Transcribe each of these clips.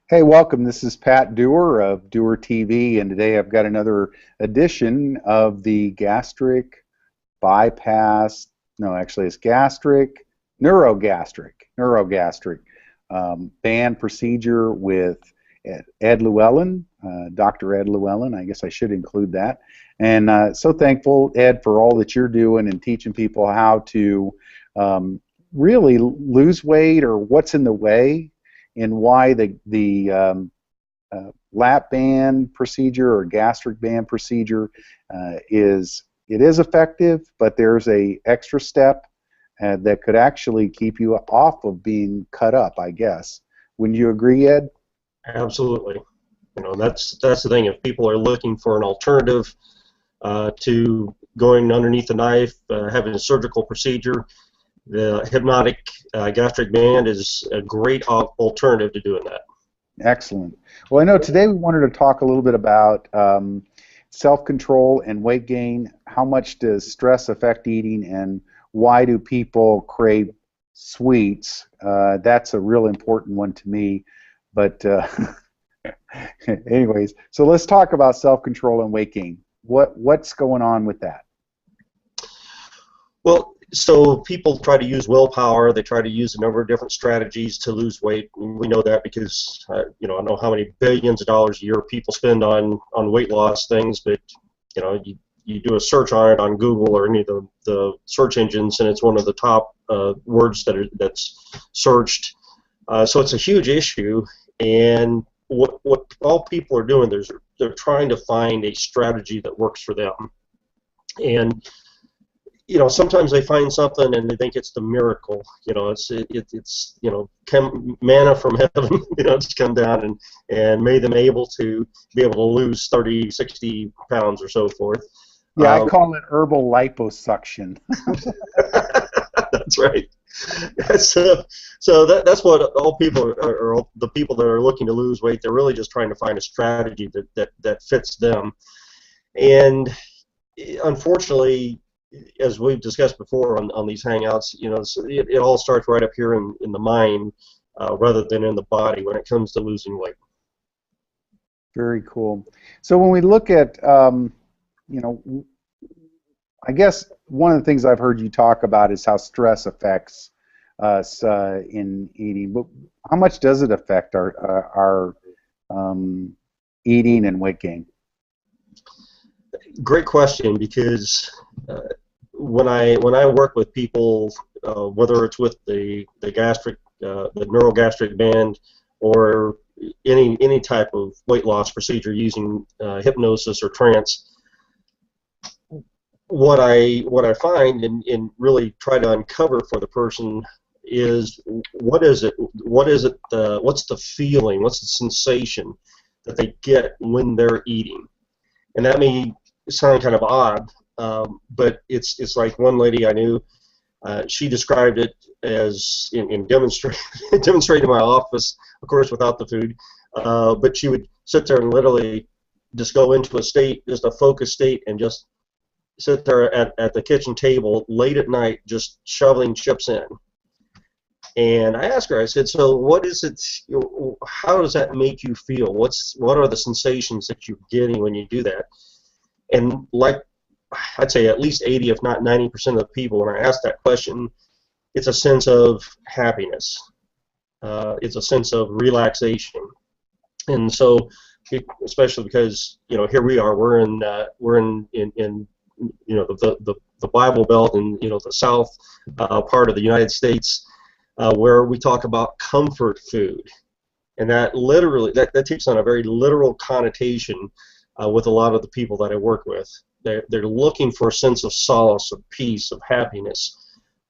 Hey, welcome. This is Pat Dewar of Dewar TV, and today I've got another edition of the gastric bypass. No, actually, it's gastric, neurogastric band procedure with Ed Llewellyn, Dr. Ed Llewellyn. I guess I should include that. And so thankful, Ed, for all that you're doing and teaching people how to really lose weight or what's in the way and why the lap band procedure or gastric band procedure is effective, but there's a extra step that could actually keep you off of being cut up, I guess. Wouldn't you agree, Ed? Absolutely. That's the thing. If people are looking for an alternative to going underneath the knife, having a surgical procedure, the hypnotic gastric band is a great alternative to doing that. Excellent. Well, I know today we wanted to talk a little bit about self-control and weight gain. How much does stress affect eating, and why do people crave sweets? That's a real important one to me. But anyways, so let's talk about self-control and weight gain. What's going on with that? Well, so people try to use willpower. They try to use a number of different strategies to lose weight. And we know that because I know how many billions of dollars a year people spend on weight loss things. But you do a search on it on Google or any of the search engines, and it's one of the top words that's searched. So it's a huge issue. And what all people are doing, they're trying to find a strategy that works for them. And sometimes they find something and they think it's the miracle. It's manna from heaven. It's come down and made them able to lose 30, 60 pounds or so forth. Yeah, I call it herbal liposuction. That's right. So that's what all people are the people that are looking to lose weight. They're really just trying to find a strategy that fits them. And unfortunately, as we've discussed before on these hangouts, it all starts right up here in the mind rather than in the body when it comes to losing weight. Very cool. So when we look at, I guess one of the things I've heard you talk about is how stress affects us in eating. But how much does it affect our eating and weight gain? Great question, because when I work with people, whether it's with the gastric, the neurogastric band, or any type of weight loss procedure using hypnosis or trance, what I find and really try to uncover for the person is what's the feeling, what's the sensation that they get when they're eating. And that may sound kind of odd, but it's like one lady I knew, she described it as in demonstrating in my office, of course without the food, but she would sit there and literally just go into a state, just a focused state, and just sit there at the kitchen table late at night just shoveling chips in. And I asked her, I said, so what is it, how does that make you feel? What are the sensations that you're getting when you do that? And like I'd say at least 80, if not 90% of the people, when I ask that question, it's a sense of happiness. It's a sense of relaxation. And so, especially because here we are, we're in the Bible Belt and the South part of the United States, where we talk about comfort food, and that literally that takes on a very literal connotation with a lot of the people that I work with. They're looking for a sense of solace, of peace, of happiness.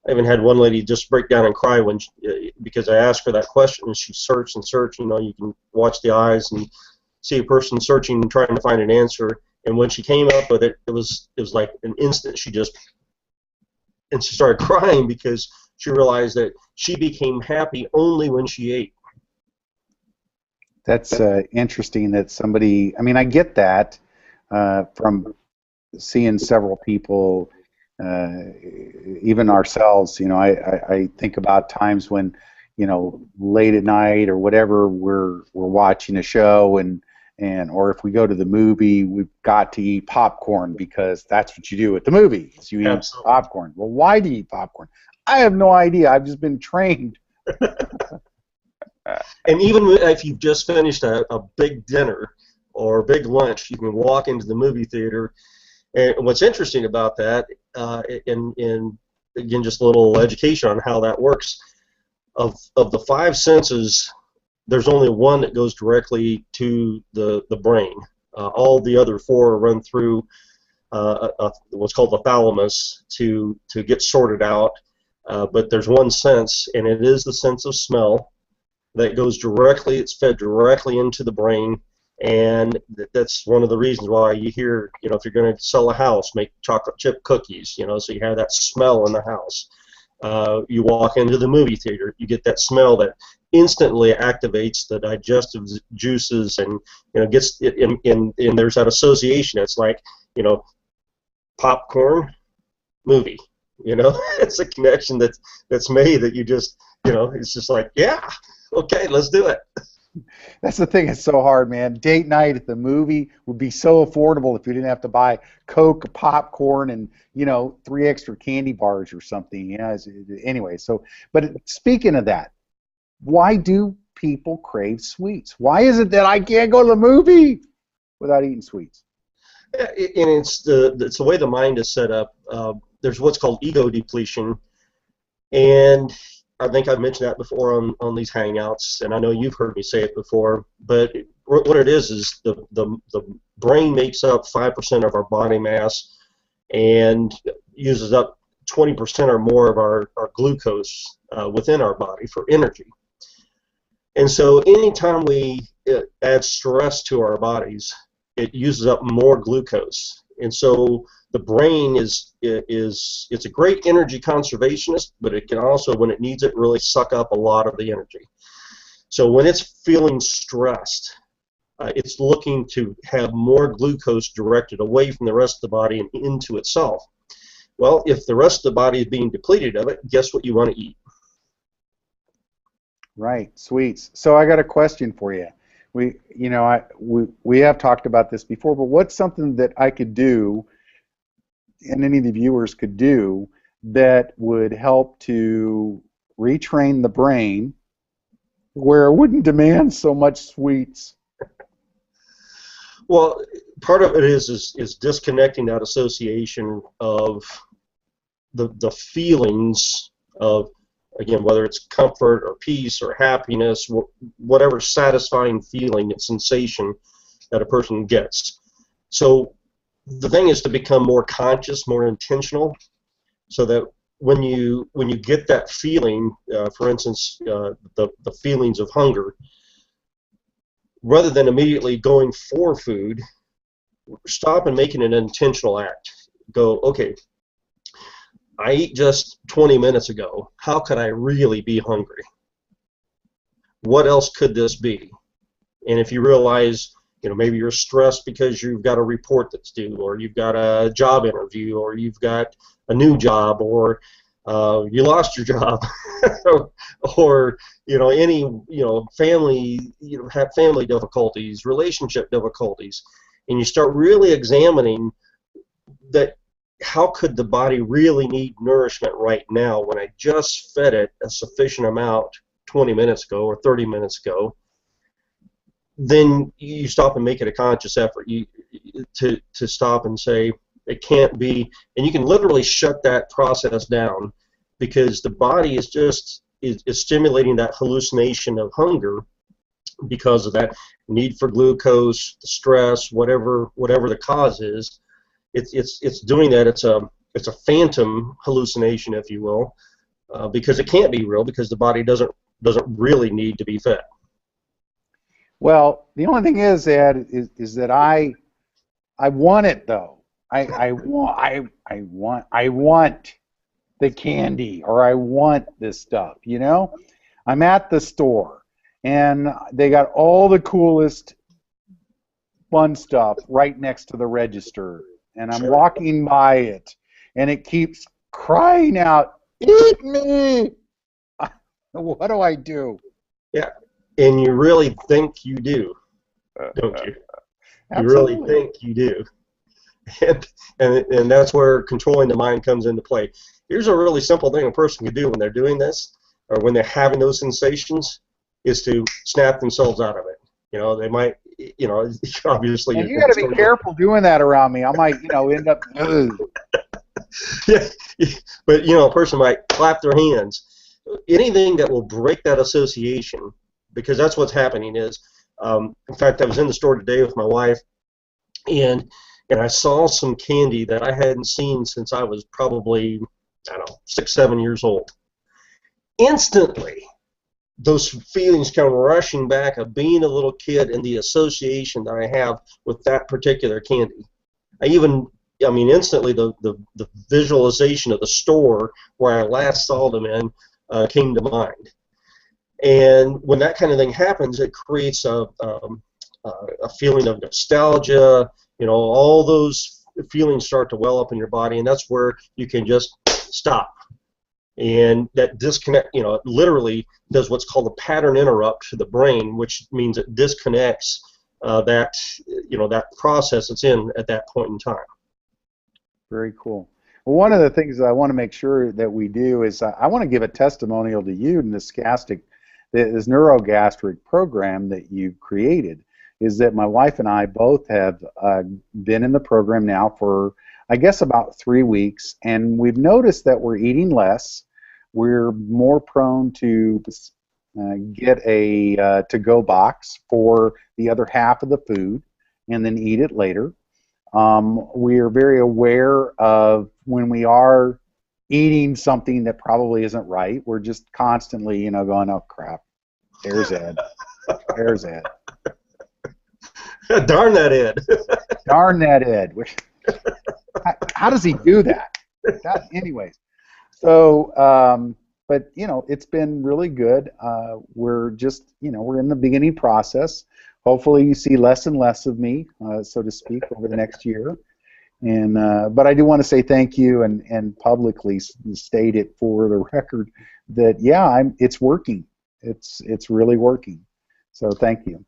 I even had one lady just break down and cry because I asked her that question, and she searched and searched. You can watch the eyes and see a person searching and trying to find an answer. And when she came up with it, it was like an instant. She started crying because she realized that she became happy only when she ate. That's interesting that somebody, I mean, I get that from seeing several people, even ourselves. I think about times when, late at night or whatever, we're watching a show, and or if we go to the movie, we've got to eat popcorn because that's what you do at the movies. You eat Absolutely. popcorn. Well, why do you eat popcorn? I have no idea. I've just been trained. And even if you've just finished a big dinner or a big lunch, you can walk into the movie theater. And what's interesting about that, and again, just a little education on how that works, of the five senses, there's only one that goes directly to the brain. All the other four run through what's called the thalamus to get sorted out. But there's one sense, and it is the sense of smell that goes directly, it's fed directly into the brain, and that's one of the reasons why you hear, if you're going to sell a house, make chocolate chip cookies, so you have that smell in the house. You walk into the movie theater, you get that smell that instantly activates the digestive juices, and gets it in there's that association. It's like, popcorn, movie. It's a connection that's made that you just, it's just like, yeah, okay, let's do it. That's the thing. It's so hard, man. Date night at the movie would be so affordable if you didn't have to buy Coke, popcorn, and 3 extra candy bars or something. Anyway, but speaking of that, why do people crave sweets? Why is it that I can't go to the movie without eating sweets? Yeah, and it's the way the mind is set up. There's what's called ego depletion, and I think I've mentioned that before on these hangouts, and I know you've heard me say it before, but what it is the brain makes up 5% of our body mass and uses up 20% or more of our glucose within our body for energy. And so anytime we add stress to our bodies, it uses up more glucose. And so the brain it's a great energy conservationist, but it can also, when it needs it, really suck up a lot of the energy. So when it's feeling stressed, it's looking to have more glucose directed away from the rest of the body and into itself. Well, if the rest of the body is being depleted of it, guess what you want to eat? Right, sweets. So I got a question for you. We have talked about this before, but what's something that I could do, and any of the viewers could do, that would help to retrain the brain where it wouldn't demand so much sweets? Well, part of it is disconnecting that association of the feelings of, again, whether it's comfort or peace or happiness, whatever satisfying feeling and sensation that a person gets. So the thing is to become more conscious, more intentional, so that when you get that feeling, for instance, the feelings of hunger, rather than immediately going for food, stop and making an intentional act. Go, okay, I ate just 20 minutes ago. How could I really be hungry? What else could this be? And if you realize, maybe you're stressed because you've got a report that's due, or you've got a job interview, or you've got a new job, or you lost your job, or any family, have family difficulties, relationship difficulties, and you start really examining that. How could the body really need nourishment right now when I just fed it a sufficient amount 20 minutes ago or 30 minutes ago? Then you stop and make it a conscious effort to stop and say, it can't be, and you can literally shut that process down, because the body is just is stimulating that hallucination of hunger because of that need for glucose, the stress, whatever the cause is. It's doing that. It's a phantom hallucination, if you will, because it can't be real, because the body doesn't really need to be fed. Well, the only thing is, Ed, is that I want it though. I want the candy, or I want this stuff. I'm at the store and they got all the coolest fun stuff right next to the register. And I'm walking by it, and it keeps crying out, "Eat me!" What do I do? Yeah, and you really think you do, don't you? You really Absolutely. think you do. And that's where controlling the mind comes into play. Here's a really simple thing a person can do when they're doing this, or when they're having those sensations, is to snap themselves out of it. They might, obviously, And you got to be careful doing that around me. I might, end up. Ugh. yeah, but a person might clap their hands. Anything that will break that association, because that's what's happening is, in fact, I was in the store today with my wife, and I saw some candy that I hadn't seen since I was probably, I don't know, 6, 7 years old. Instantly, those feelings come rushing back of being a little kid and the association that I have with that particular candy. Instantly the visualization of the store where I last saw them in came to mind. And when that kind of thing happens, it creates a feeling of nostalgia. All those feelings start to well up in your body, and that's where you can just stop. And that disconnect, literally does what's called a pattern interrupt to the brain, which means it disconnects that process it's in at that point in time. Very cool. Well, one of the things that I want to make sure that we do is I want to give a testimonial to you in this this neurogastric program that you created. Is that my wife and I both have been in the program now for, I guess, about 3 weeks, and we've noticed that we're eating less. We're more prone to get a to-go box for the other half of the food and then eat it later. We are very aware of when we are eating something that probably isn't right. We're just constantly, going, oh, crap, there's Ed. There's Ed. Darn that Ed. Darn that Ed. How does he do that? Anyways, so, but, it's been really good. We're just, we're in the beginning process. Hopefully you see less and less of me, so to speak, over the next year. And but I do want to say thank you and publicly state it for the record that, yeah, it's working. It's really working. So thank you.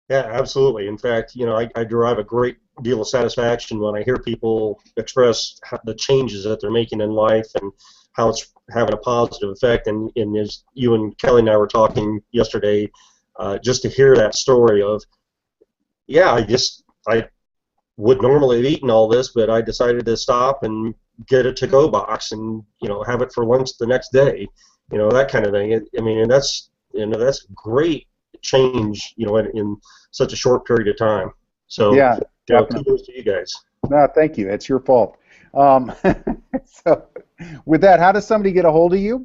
Yeah, absolutely. In fact, I derive a great deal of satisfaction when I hear people express the changes that they're making in life and how it's having a positive effect. And as you and Kelly and I were talking yesterday, just to hear that story of, yeah, I would normally have eaten all this, but I decided to stop and get a to-go box and have it for lunch the next day, that kind of thing. And that's great change, in such a short period of time. So yeah, definitely. Kudos to you guys. No, thank you. It's your fault. So, with that, how does somebody get a hold of you?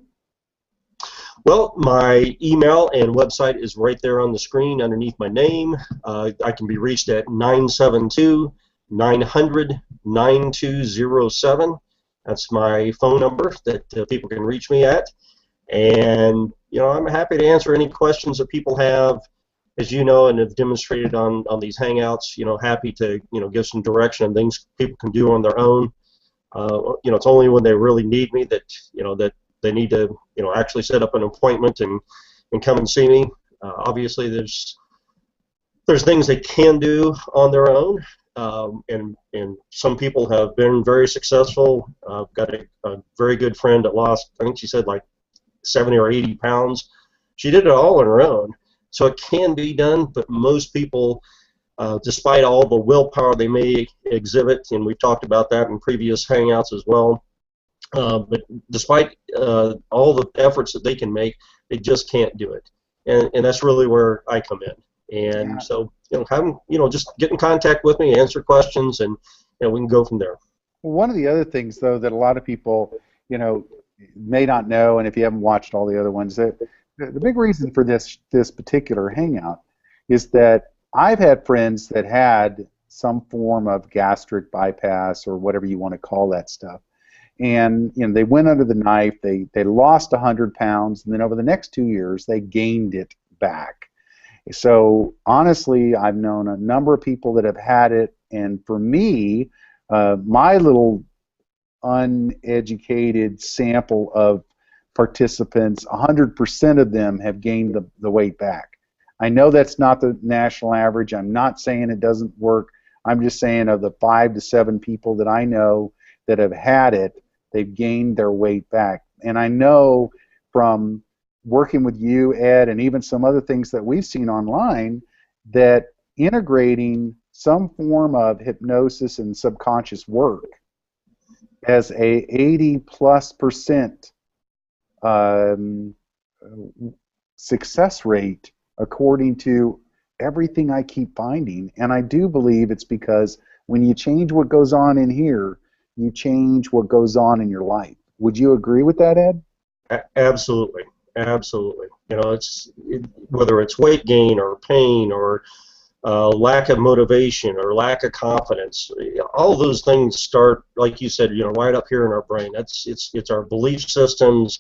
Well, my email and website is right there on the screen underneath my name. I can be reached at 972-900-9207. That's my phone number that people can reach me at. And I'm happy to answer any questions that people have, as you know, and have demonstrated on these Hangouts. Happy to give some direction and things people can do on their own. It's only when they really need me that that they need to actually set up an appointment and come and see me. Obviously, there's things they can do on their own, and some people have been very successful. I've got a very good friend that lost, I think she said, like 70 or 80 pounds. She did it all on her own. So it can be done, but most people, despite all the willpower they may exhibit, and we've talked about that in previous Hangouts as well, but despite all the efforts that they can make, they just can't do it. And that's really where I come in. And Yeah. so, just get in contact with me, answer questions, and we can go from there. Well, one of the other things, though, that a lot of people, may not know, and if you haven't watched all the other ones, that the big reason for this particular Hangout is that I've had friends that had some form of gastric bypass or whatever you want to call that stuff, and they went under the knife. They lost 100 pounds, and then over the next 2 years they gained it back. So honestly, I've known a number of people that have had it, and for me, my little uneducated sample of participants, 100% of them have gained the weight back. I know that's not the national average. I'm not saying it doesn't work. I'm just saying of the 5 to 7 people that I know that have had it, they've gained their weight back. And I know from working with you, Ed, and even some other things that we've seen online, that integrating some form of hypnosis and subconscious work has a 80+% success rate according to everything I keep finding. And I do believe it's because when you change what goes on in here, you change what goes on in your life. Would you agree with that, Ed? Absolutely, absolutely. You know, whether it's weight gain or pain or lack of motivation or lack of confidence, all those things start, like you said, you know, right up here in our brain. It's our belief systems,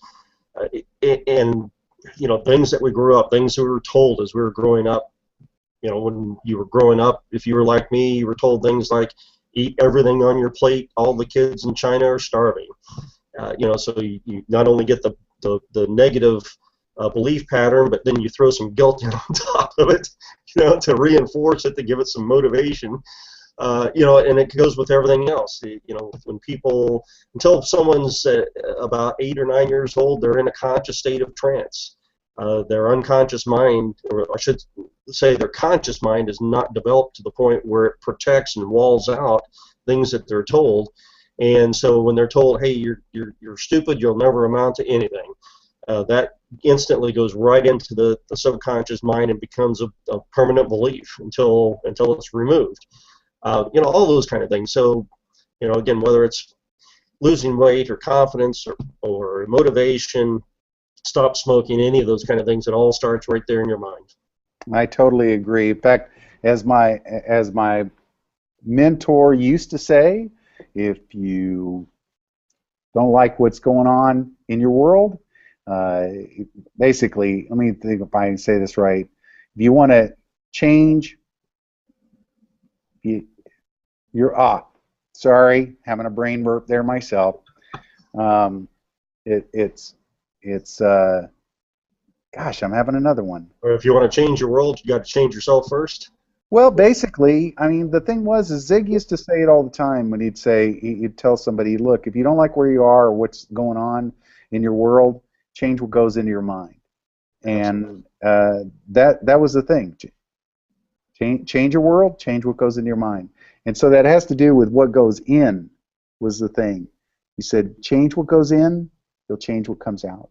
and you know, things that we grew up, things that we were told as we were growing up. You know, when you were growing up, if you were like me, you were told things like, eat everything on your plate, all the kids in China are starving. You know, so you not only get the negative belief pattern, but then you throw some guilt in on top of it, you know, to reinforce it, to give it some motivation. You know, and it goes with everything else. You know, when people, until someone's about 8 or 9 years old, they're in a conscious state of trance. Their unconscious mind, or I should say their conscious mind, is not developed to the point where it protects and walls out things that they're told. And so when they're told, hey, you're stupid, you'll never amount to anything, that instantly goes right into the subconscious mind and becomes a permanent belief until it's removed. You know, all those kind of things. So, you know, again, whether it's losing weight or confidence or motivation, stop smoking, any of those kind of things, it all starts right there in your mind. I totally agree. In fact, as my mentor used to say, if you don't like what's going on in your world, basically, let me think if I can say this right. If you want to change, you're sorry, having a brain burp there myself. Gosh, I'm having another one. Or if you want to change your world, you got to change yourself first. Well, basically, I mean, the thing was, is Zig used to say it all the time when he'd tell somebody, look, if you don't like where you are or what's going on in your world, change what goes into your mind. And that was the thing. Change your world, change what goes into your mind. And so that has to do with what goes in was the thing. He said, change what goes in, you'll change what comes out.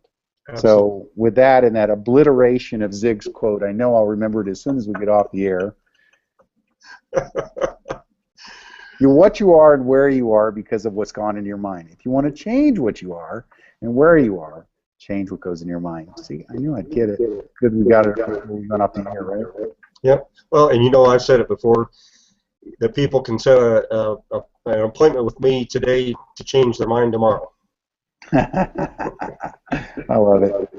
Absolutely. So with that and that obliteration of Zig's quote, I know I'll remember it as soon as we get off the air. You're what you are and where you are because of what's gone in your mind. If you want to change what you are and where you are, change what goes in your mind. See, I knew I'd get it. Good, we got it. We went off the air, right? Yep. Well, and you know, I've said it before, that people can set an appointment with me today to change their mind tomorrow. I love it.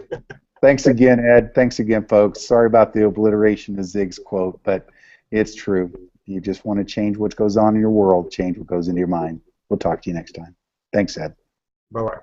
Thanks again, Ed. Thanks again, folks. Sorry about the obliteration of Zig's quote, but it's true. You just want to change what goes on in your world, change what goes into your mind. We'll talk to you next time. Thanks, Ed. Bye-bye.